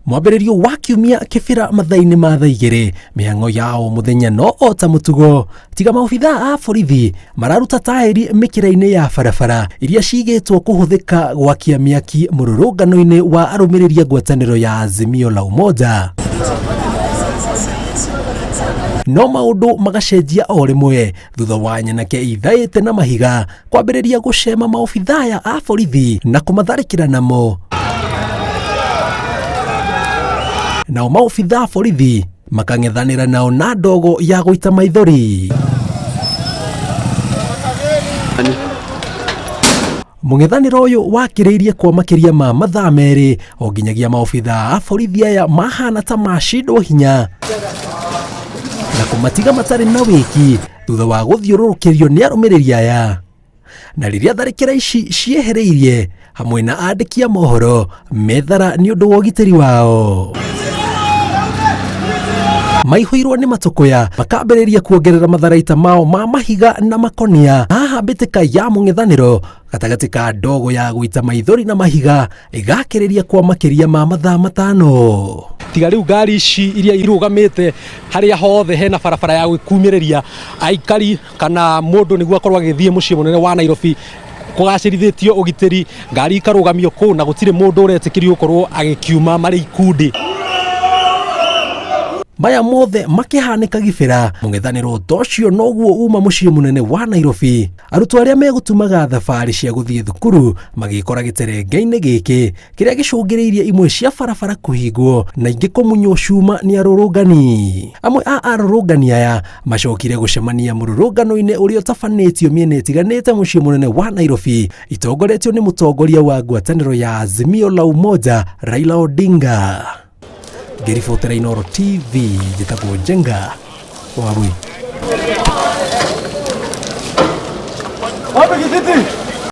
Mwambĩrĩrio wa kiumia kĩbĩra mathaa-inĩ ma thaa igĩrĩ, mĩhang'o yao mũthenya no ota mũtugo, tiga maobithaa a borithi mararuta taĩri mĩkĩra-inĩ ya barabara iria cigĩtwo kũhũthĩka gwakia mĩaki mũrũrũngano-inĩ wa arũmĩrĩri a ngwatanĩro ya Azimio la Umoja. No maũndũ magacenjia o rĩmwe thutha wa nyanake ithaĩte na mahiga kwambĩrĩria gũcema maobithaa a borithi na kũmatharĩkĩra namo. Nao maobithaa borithi makang'ethanĩra nao na ndogo ya gũita maithori. Mũng'ethanĩro ũyũ wakĩrĩirie kwa makĩria ma mathaa merĩ o nginyagia maobithaa a borithi aya mahana ta macindwo hinya na kũmatiga matarĩ na wĩki thutha wa gũthiũrũrũkĩrio nĩ arũmĩrĩri aya. Na rĩrĩa tharĩkĩra ici ciehereirie hamwe na andĩki a mohoro methara nĩ ũndũ wa ũgitĩri wao, maihũirwo nĩ matũkũya makambĩrĩria kuongerera matharaita mao ma mahiga na makonia. Haha mbĩtĩka ya mũng'ethanĩro gatagatĩ ka ndogo ya gũita maithori na mahiga ĩgakĩrĩria kwa makĩria ma mathaa matano. Tiga rĩu ngari ici iria irũgamĩte harĩa hothe hena barabara ya gwĩkumĩrĩria aikari kana mũndũ nĩguo akorwo agĩthiĩ mũciĩ mũnene wa Nairobi kũgacĩrithĩtio ũgitĩri, ngari ikarũgamio kũu na gũtirĩ mũndũ ũretĩkĩrio gũkorwo agĩkiuma marĩ ikundi. Maya mothe makĩhanĩka gĩbĩra, mũng'ethanĩro tocio noguo uma mũciĩ mũnene wa Nairobi. Arutwo arĩa megũtumaga thabarĩ cia gũthiĩ thukuru magĩkora gĩterenge-inĩ gĩkĩ kĩrĩa gĩcũngĩrĩirie imwe cia barabara kũhingwo na ingĩ kũmunywo cuma nĩ arũrũngani. Amwe a arũrũngani aya macokire gũcemania mũrũrũngano-inĩ ũrĩa ũtabanĩtio mĩena ĩtiganĩte mũciĩ mũnene wa Nairobi, itongoretio nĩ mũtongoria wa ngwatanĩro ya Azimio la Umoja Raila Odinga. Ngĩribotera Inooro TV, njĩtagwo Njenga Wabui.